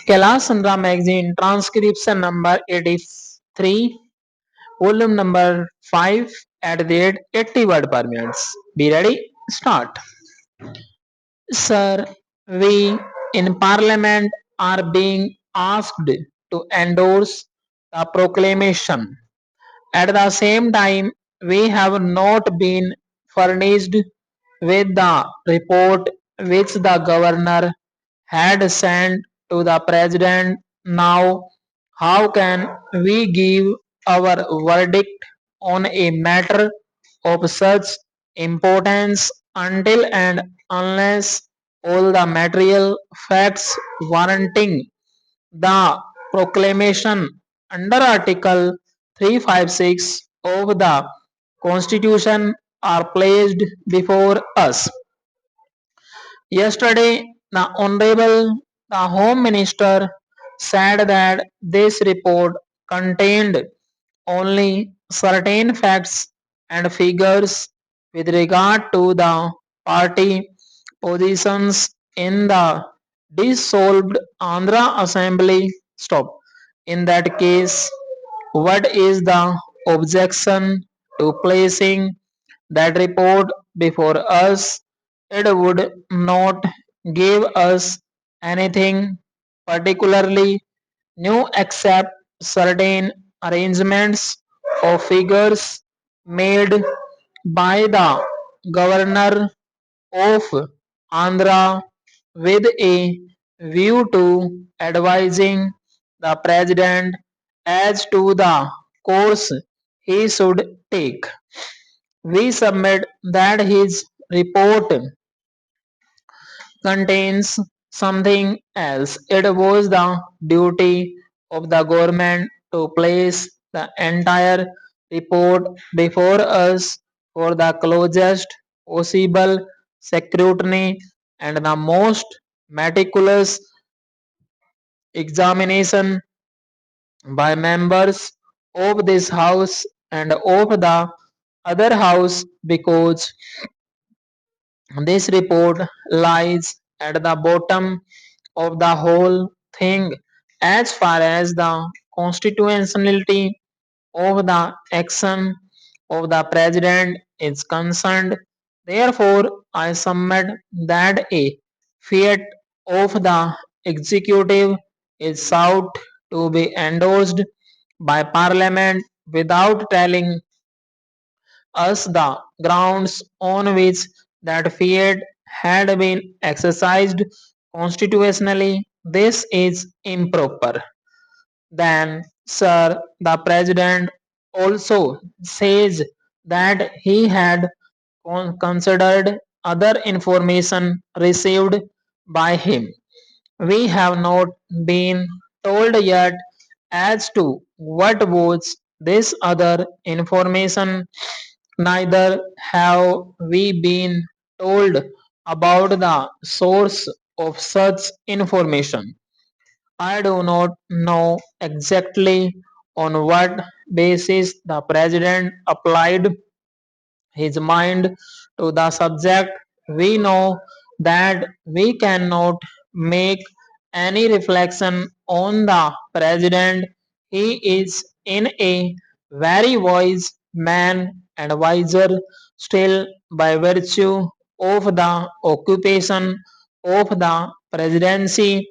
Kalasandra magazine transcription number 83, volume number 5 at the rate 80 word per minute. Be ready? Start. Sir, we in Parliament are being asked to endorse the proclamation. At the same time, we have not been furnished with the report which the governor had sent to the president. Now, how can we give our verdict on a matter of such importance until and unless all the material facts warranting the proclamation under Article 356 of the Constitution are placed before us? Yesterday, the Honorable the Home Minister said that this report contained only certain facts and figures with regard to the party positions in the dissolved Andhra Assembly. Stop. In that case, what is the objection to placing that report before us? It would not give us anything particularly new except certain arrangements of figures made by the governor of Andhra with a view to advising the president as to the course he should take. We submit that his report contains something else. It was the duty of the government to place the entire report before us for the closest possible scrutiny and the most meticulous examination by members of this house and of the other house, because this report lies at the bottom of the whole thing as far as the constitutionality of the action of the president is concerned. Therefore, I submit that a fiat of the executive is sought to be endorsed by parliament without telling us the grounds on which that fiat had been exercised constitutionally. This is improper. Then, sir, the president also says that he had considered other information received by him. We have not been told yet as to what was this other information. Neither have we been told about the source of such information. I do not know exactly on what basis the president applied his mind to the subject. We know that we cannot make any reflection on the president. He is in a very wise man and wiser still by virtue of the occupation of the presidency.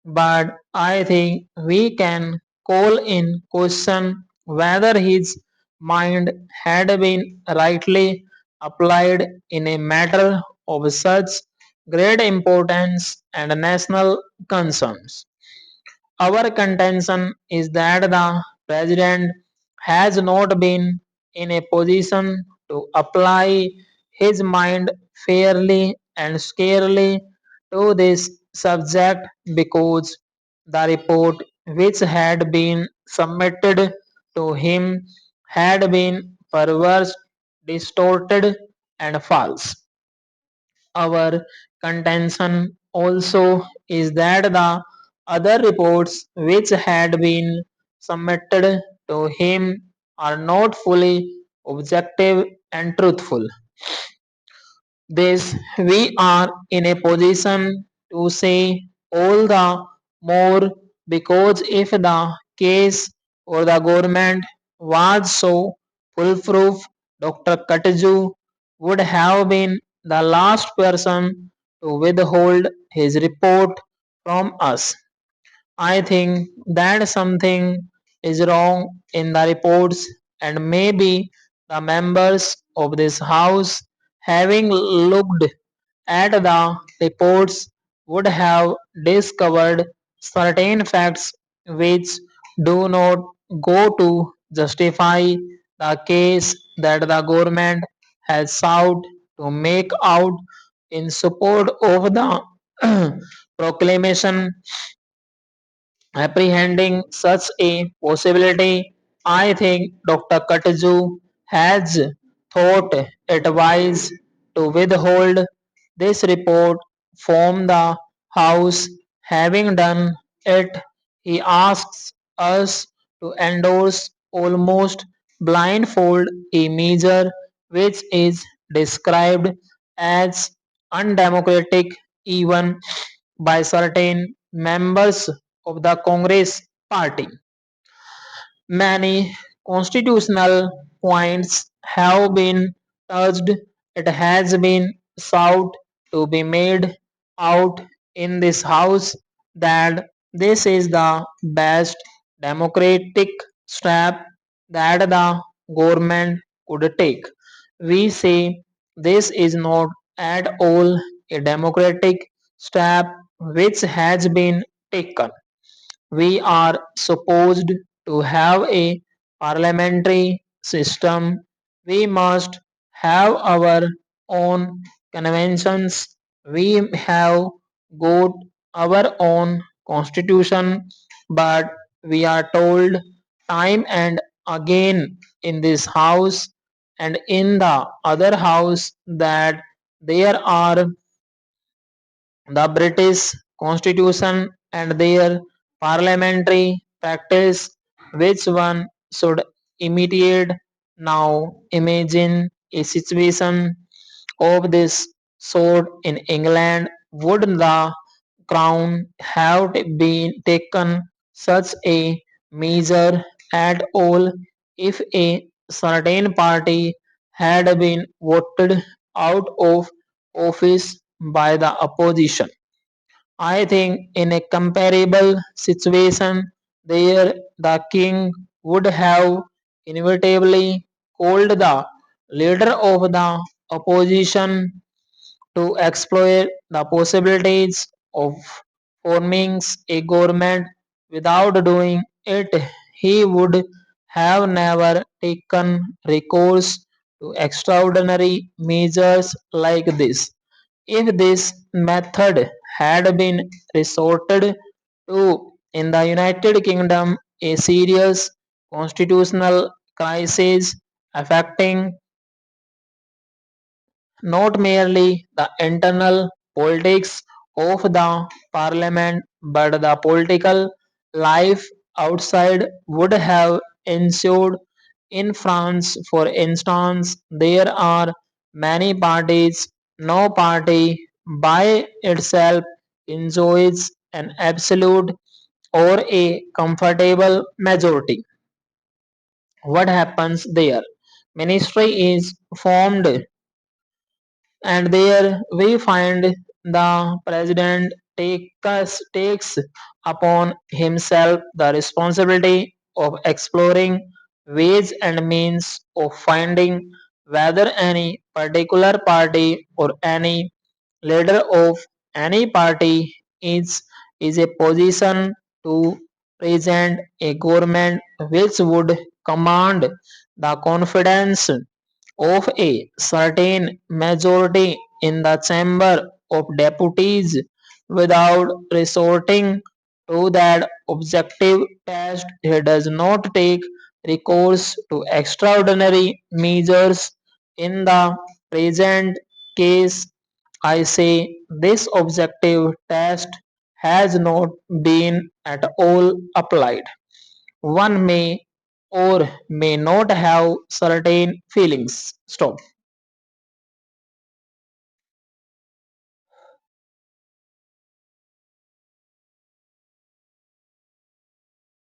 But I think we can call in question whether his mind had been rightly applied in a matter of such great importance and national concerns. Our contention is that the president has not been in a position to apply his mind fairly and squarely to this subject, because the report which had been submitted to him had been perverse, distorted, and false. Our contention also is that the other reports which had been submitted to him are not fully objective and truthful. This we are in a position to say all the more because if the case or the government was so foolproof, Dr. Katju would have been the last person to withhold his report from us. I think that something is wrong in the reports, and maybe the members of this house, having looked at the reports, would have discovered certain facts which do not go to justify the case that the government has sought to make out in support of the proclamation. Apprehending such a possibility, I think Dr. Katju has thought it wise to withhold this report from the House. Having done it, he asks us to endorse almost blindfold a measure which is described as undemocratic even by certain members of the Congress party. Many constitutional points have been touched. It has been sought to be made out in this House that this is the best democratic step that the government could take. We say this is not at all a democratic step which has been taken. We are supposed to have a parliamentary system. We must have our own conventions. We have got our own constitution, but we are told time and again in this house and in the other house that there are the British Constitution and their parliamentary practice, which one should imitate. Now imagine a situation of this sort in England. Would the crown have been taken such a measure at all if a certain party had been voted out of office by the opposition? I think in a comparable situation, there the king would have inevitably called the leader of the opposition to explore the possibilities of forming a government. Without doing it, he would have never taken recourse to extraordinary measures like this. If this method had been resorted to in the United Kingdom, a serious constitutional crisis affecting not merely the internal politics of the parliament but the political life outside would have ensued. In France, for instance, there are many parties. No party by itself enjoys an absolute or a comfortable majority. What happens there? Ministry is formed, and there we find the president takes upon himself the responsibility of exploring ways and means of finding whether any particular party or any leader of any party is a position to present a government which would command the confidence of a certain majority in the Chamber of Deputies. Without resorting to that objective test, he does not take recourse to extraordinary measures. In the present case, I say this objective test has not been at all applied. One may or may not have certain feelings. Stop.